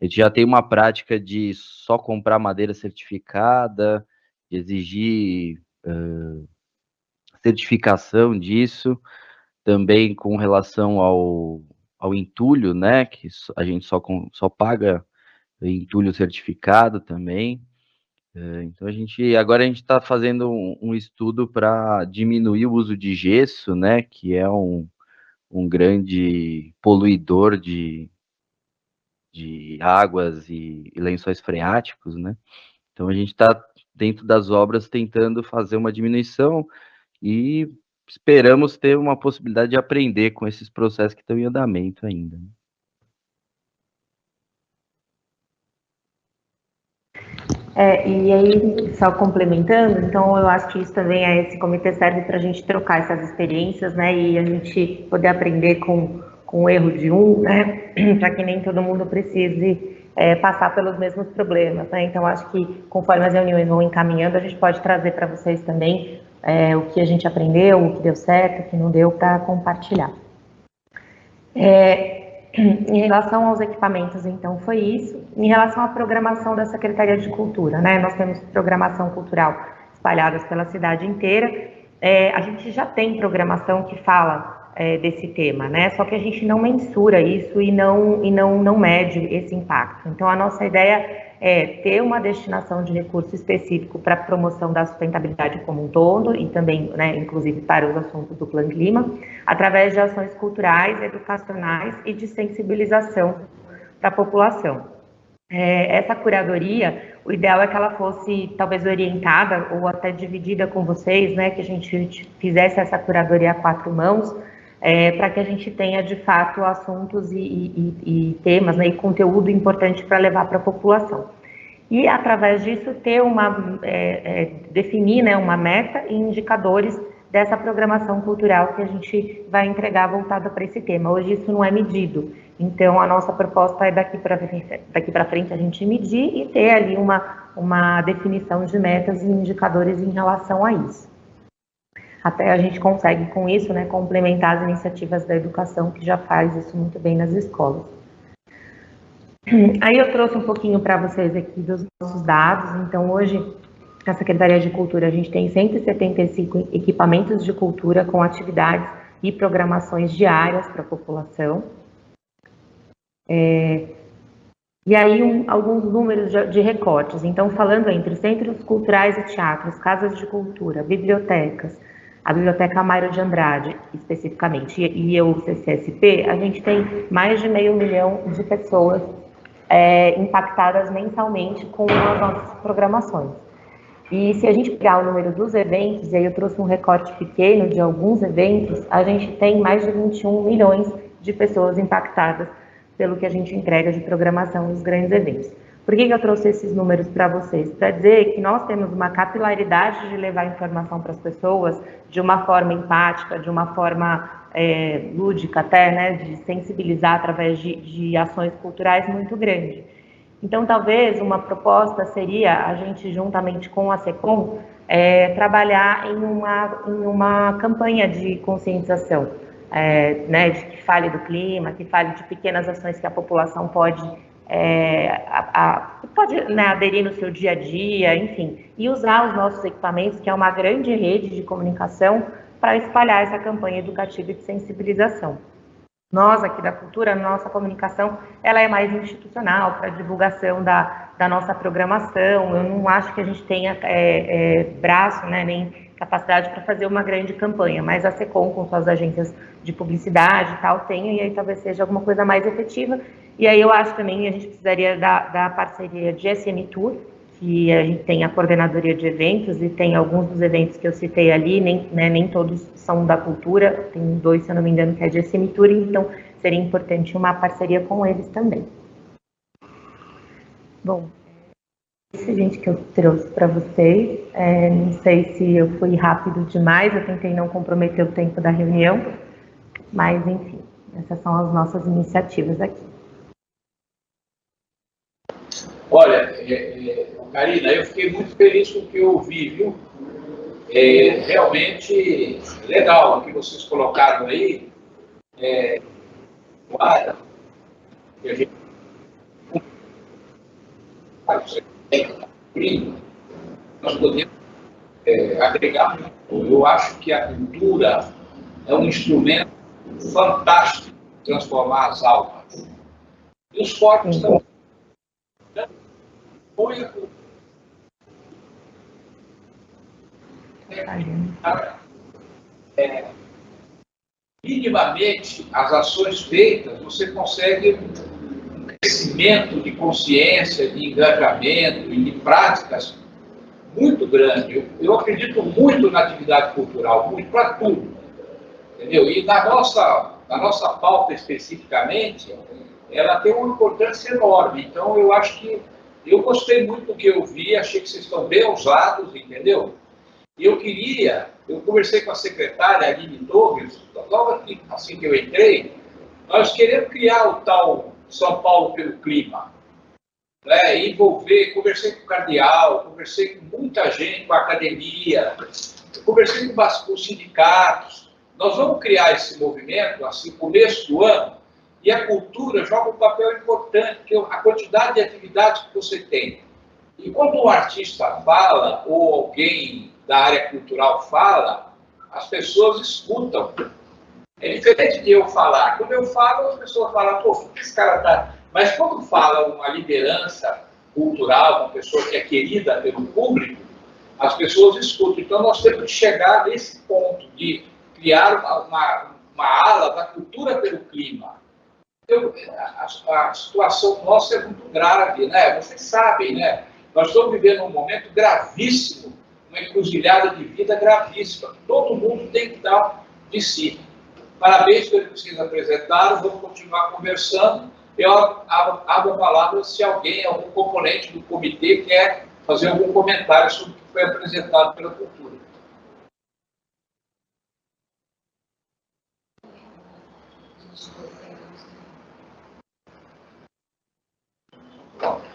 já tem uma prática de só comprar madeira certificada, de exigir certificação disso, também com relação ao entulho, né, que a gente só paga entulho certificado também. Então agora a gente está fazendo um estudo para diminuir o uso de gesso, né, que é um grande poluidor de águas e lençóis freáticos, né? Então a gente está dentro das obras tentando fazer uma diminuição e esperamos ter uma possibilidade de aprender com esses processos que estão em andamento ainda. E aí, só complementando, então eu acho que isso também, esse comitê serve para a gente trocar essas experiências, né, e a gente poder aprender com o erro de um, né, para que nem todo mundo precise passar pelos mesmos problemas, né, então acho que conforme as reuniões vão encaminhando, a gente pode trazer para vocês também o que a gente aprendeu, o que deu certo, o que não deu, para compartilhar. Em relação aos equipamentos, então, foi isso. Em relação à programação da Secretaria de Cultura, né, nós temos programação cultural espalhadas pela cidade inteira. A gente já tem programação que fala desse tema, né, só que a gente não mensura isso e não mede esse impacto. Então, a nossa ideia é ter uma destinação de recurso específico para a promoção da sustentabilidade como um todo e também, né, inclusive para os assuntos do Plano Clima, através de ações culturais, educacionais e de sensibilização para a população. Essa curadoria, o ideal é que ela fosse talvez orientada ou até dividida com vocês, né, que a gente fizesse essa curadoria a 4 mãos, para que a gente tenha, de fato, assuntos e temas, né, e conteúdo importante para levar para a população. E, através disso, ter definir, né, uma meta e indicadores dessa programação cultural que a gente vai entregar voltada para esse tema. Hoje isso não é medido, então a nossa proposta é daqui para frente a gente medir e ter ali uma definição de metas e indicadores em relação a isso. Até a gente consegue, com isso, né, complementar as iniciativas da educação, que já faz isso muito bem nas escolas. Aí eu trouxe um pouquinho para vocês aqui dos nossos dados. Então, hoje, na Secretaria de Cultura, a gente tem 175 equipamentos de cultura com atividades e programações diárias para a população. E aí, alguns números de recortes. Então, falando entre centros culturais e teatros, casas de cultura, bibliotecas, a Biblioteca Mário de Andrade, especificamente, e o CCSP, a gente tem mais de 500 mil de pessoas impactadas mensalmente com as nossas programações. E se a gente pegar o número dos eventos, e aí eu trouxe um recorte pequeno de alguns eventos, a gente tem mais de 21 milhões de pessoas impactadas pelo que a gente entrega de programação dos grandes eventos. Por que eu trouxe esses números para vocês? Para dizer que nós temos uma capilaridade de levar informação para as pessoas de uma forma empática, de uma forma lúdica até, né, de sensibilizar através de ações culturais muito grande. Então, talvez uma proposta seria a gente, juntamente com a SECOM, trabalhar em uma campanha de conscientização, né, de que fale do clima, que fale de pequenas ações que a população pode né, aderir no seu dia a dia, enfim, e usar os nossos equipamentos, que é uma grande rede de comunicação, para espalhar essa campanha educativa e de sensibilização. Nós, aqui da Cultura, nossa comunicação, ela é mais institucional, para divulgação da nossa programação. Eu não acho que a gente tenha braço, né, nem capacidade para fazer uma grande campanha, mas a SECOM, com suas agências de publicidade e tal, tem, e aí talvez seja alguma coisa mais efetiva. E aí eu acho também que a gente precisaria da parceria de SM Tour, que a gente tem a coordenadoria de eventos, e tem alguns dos eventos que eu citei ali, nem todos são da cultura, tem 2, se eu não me engano, que é de SM Tour, então seria importante uma parceria com eles também. Bom, esse gente que eu trouxe para vocês, não sei se eu fui rápido demais, eu tentei não comprometer o tempo da reunião, mas enfim, essas são as nossas iniciativas aqui. Olha, Karina, eu fiquei muito feliz com o que eu ouvi, viu? Realmente legal o que vocês colocaram aí. Claro, que a gente nós podemos agregar muito. Eu acho que a cultura é um instrumento fantástico de transformar as almas. E os corpos também. Põe a cultura minimamente as ações feitas, você consegue um crescimento de consciência, de engajamento e de práticas muito grande. Eu acredito muito na atividade cultural, muito para tudo, entendeu? E na nossa pauta especificamente, ela tem uma importância enorme. Então, eu acho que eu gostei muito do que eu vi, achei que vocês estão bem ousados, entendeu? E eu conversei com a secretária Aline Torres, logo assim que eu entrei, nós queremos criar o tal São Paulo pelo clima, né? Conversei com o cardeal, conversei com muita gente, com a academia, conversei com os sindicatos. Nós vamos criar esse movimento, assim, começo do ano, e a cultura joga um papel importante, porque a quantidade de atividades que você tem. E quando um artista fala, ou alguém da área cultural fala, as pessoas escutam. É diferente de eu falar. Quando eu falo, as pessoas falam, pô, o que esse cara tá... Mas quando fala uma liderança cultural, uma pessoa que é querida pelo público, as pessoas escutam. Então, nós temos que chegar nesse ponto de criar uma ala da cultura pelo clima. A situação nossa é muito grave, né? Vocês sabem, né? Nós estamos vivendo um momento gravíssimo, uma encruzilhada de vida gravíssima. Todo mundo tem que dar de si. Parabéns pelo que vocês apresentaram, vamos continuar conversando. Eu abro a palavra se alguém, algum componente do comitê quer fazer algum comentário sobre o que foi apresentado pela cultura.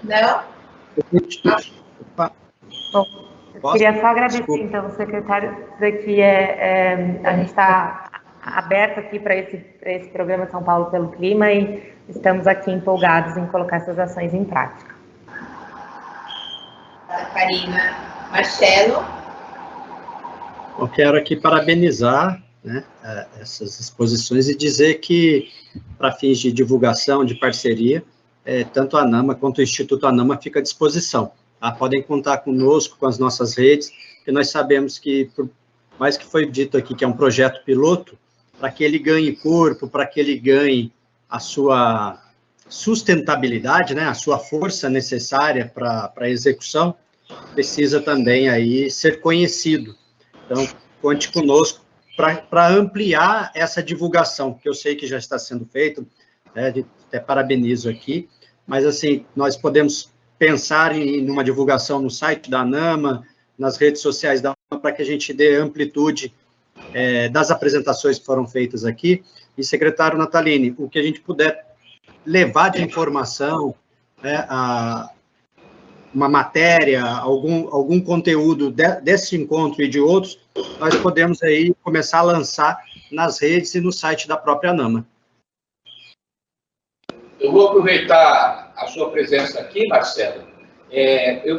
Não? Bom, eu queria só agradecer, então, o secretário, dizer que a gente está aberto aqui para esse programa São Paulo pelo Clima e estamos aqui empolgados em colocar essas ações em prática. Karina. Marcelo? Eu quero aqui parabenizar, né, essas exposições e dizer que, para fins de divulgação, de parceria, tanto a ANAMA quanto o Instituto ANAMA fica à disposição. Tá? Podem contar conosco, com as nossas redes, porque nós sabemos que, por mais que foi dito aqui que é um projeto piloto, para que ele ganhe corpo, para que ele ganhe a sua sustentabilidade, né, a sua força necessária para a execução, precisa também aí ser conhecido. Então, conte conosco para ampliar essa divulgação, que eu sei que já está sendo feito, né, até parabenizo aqui, mas assim, nós podemos pensar em uma divulgação no site da ANAMA, nas redes sociais da ANAMA, para que a gente dê amplitude das apresentações que foram feitas aqui. E, secretário Natalini, o que a gente puder levar de informação, né, uma matéria, algum conteúdo desse encontro e de outros, nós podemos aí começar a lançar nas redes e no site da própria ANAMA. Eu vou aproveitar a sua presença aqui, Marcelo.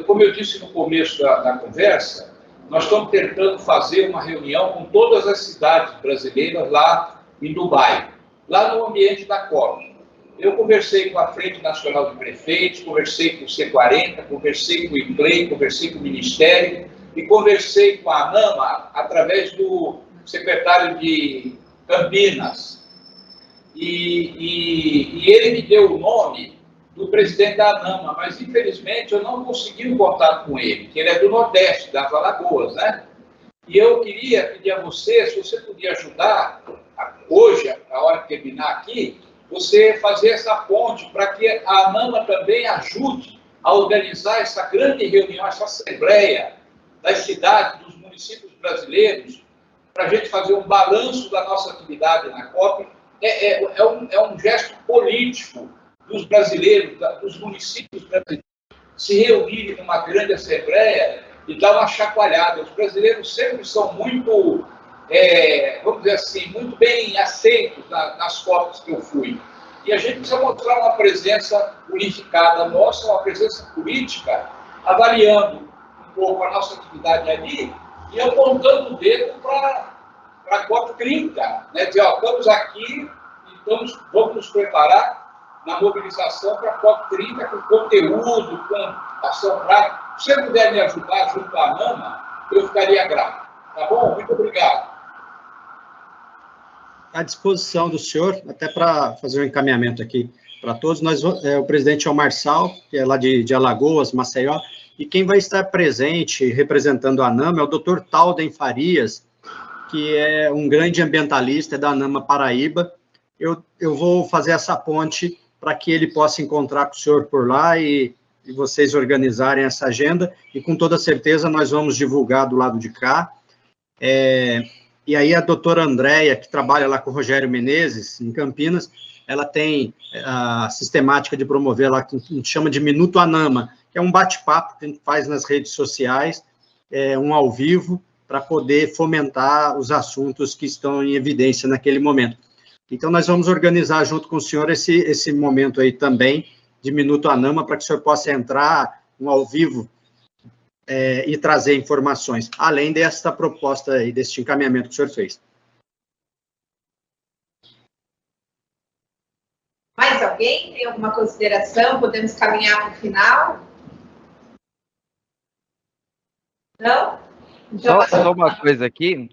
Como eu disse no começo da conversa, nós estamos tentando fazer uma reunião com todas as cidades brasileiras lá em Dubai, lá no ambiente da COP. Eu conversei com a Frente Nacional de Prefeitos, conversei com o C40, conversei com o IPLEI, conversei com o Ministério e conversei com a ANAMA através do secretário de Campinas. E ele me deu o nome do presidente da ANAMA, mas infelizmente eu não consegui um contato com ele, que ele é do Nordeste, das Alagoas, né? E eu queria pedir a você, se você podia ajudar, hoje, a hora de terminar aqui, você fazer essa ponte para que a ANAMA também ajude a organizar essa grande reunião, essa assembleia das cidades, dos municípios brasileiros, para a gente fazer um balanço da nossa atividade na COP. É um gesto político dos brasileiros, dos municípios brasileiros, se reunirem numa grande assembleia e dar uma chacoalhada. Os brasileiros sempre são muito, vamos dizer assim, muito bem aceitos nas COPs que eu fui. E a gente precisa mostrar uma presença unificada nossa, uma presença política, avaliando um pouco a nossa atividade ali e apontando o dedo para a COP30, né? Dizer, ó, estamos aqui e vamos nos preparar na mobilização para a COP30 com conteúdo, com ação prática. Se você puder me ajudar junto à ANAMA, eu ficaria grato. Tá bom? Muito obrigado. À disposição do senhor, até para fazer um encaminhamento aqui para todos. O presidente é o Marçal, que é lá de Alagoas, Maceió, e quem vai estar presente representando a ANAMA é o Dr. Talden Farias, que é um grande ambientalista da ANAMA Paraíba. Eu vou fazer essa ponte para que ele possa encontrar com o senhor por lá e vocês organizarem essa agenda, e com toda certeza nós vamos divulgar do lado de cá. E aí a doutora Andréia, que trabalha lá com o Rogério Menezes, em Campinas, ela tem a sistemática de promover lá, que a gente chama de Minuto ANAMA, que é um bate-papo que a gente faz nas redes sociais, um ao vivo, para poder fomentar os assuntos que estão em evidência naquele momento. Então, nós vamos organizar junto com o senhor esse momento aí também, de Minuto ANAMA, para que o senhor possa entrar ao vivo e trazer informações, além dessa proposta aí, desse encaminhamento que o senhor fez. Mais alguém tem alguma consideração? Podemos caminhar para o final? Não? Então, só uma coisa aqui,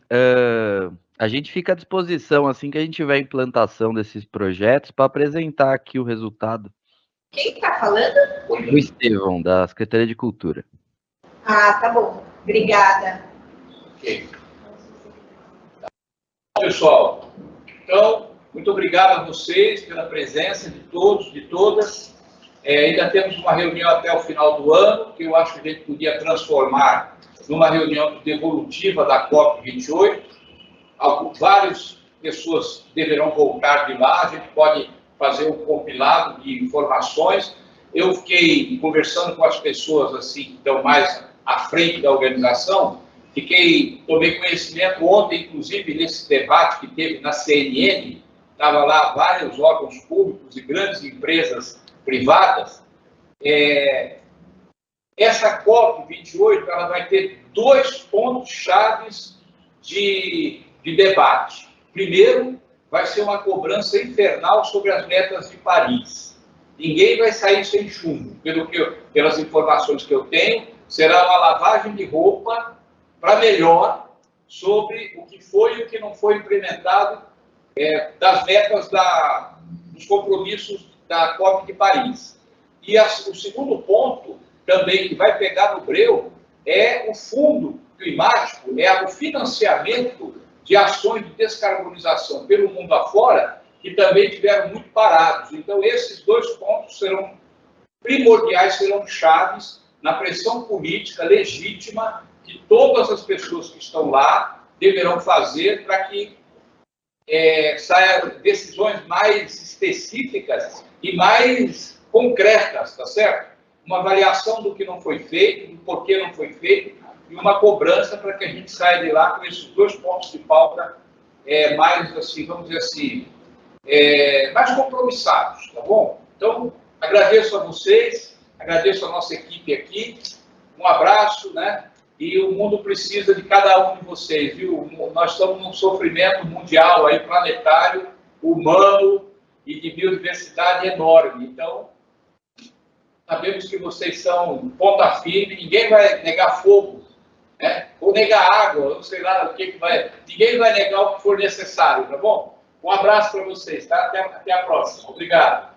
a gente fica à disposição, assim que a gente tiver a implantação desses projetos, para apresentar aqui o resultado. Quem está falando? O Estevão, da Secretaria de Cultura. Ah, tá bom. Obrigada. Ok. Pessoal, então, muito obrigado a vocês pela presença de todos, de todas. Ainda temos uma reunião até o final do ano, que eu acho que a gente podia transformar numa reunião devolutiva da COP28. Várias pessoas deverão voltar de lá, a gente pode fazer um compilado de informações. Eu fiquei conversando com as pessoas assim, que estão mais à frente da organização, tomei conhecimento ontem, inclusive, nesse debate que teve na CNN, estava lá vários órgãos públicos e grandes empresas privadas. Essa COP28 ela vai ter 2 pontos chaves de debate. Primeiro, vai ser uma cobrança infernal sobre as metas de Paris. Ninguém vai sair sem chumbo. Pelas informações que eu tenho, será uma lavagem de roupa para melhor sobre o que foi e o que não foi implementado das metas dos compromissos da COP de Paris. E o segundo ponto, também, que vai pegar no breu, é o fundo climático, o financiamento de ações de descarbonização pelo mundo afora, que também tiveram muito parados. Então, esses 2 pontos serão primordiais, serão chaves na pressão política legítima que todas as pessoas que estão lá deverão fazer para que saiam decisões mais específicas e mais concretas, tá certo? Uma avaliação do que não foi feito, do porquê não foi feito, e uma cobrança para que a gente saia de lá com esses 2 pontos de pauta mais, assim, vamos dizer assim, mais compromissados, tá bom? Então, agradeço a vocês, agradeço a nossa equipe aqui, um abraço, né? E o mundo precisa de cada um de vocês, viu? Nós estamos num sofrimento mundial, aí, planetário, humano e de biodiversidade enorme. Então, sabemos que vocês são ponta firme, ninguém vai negar fogo, né? Ou negar água, não sei lá o que vai... Ninguém vai negar o que for necessário, tá bom? Um abraço para vocês, tá? Até a próxima. Obrigado.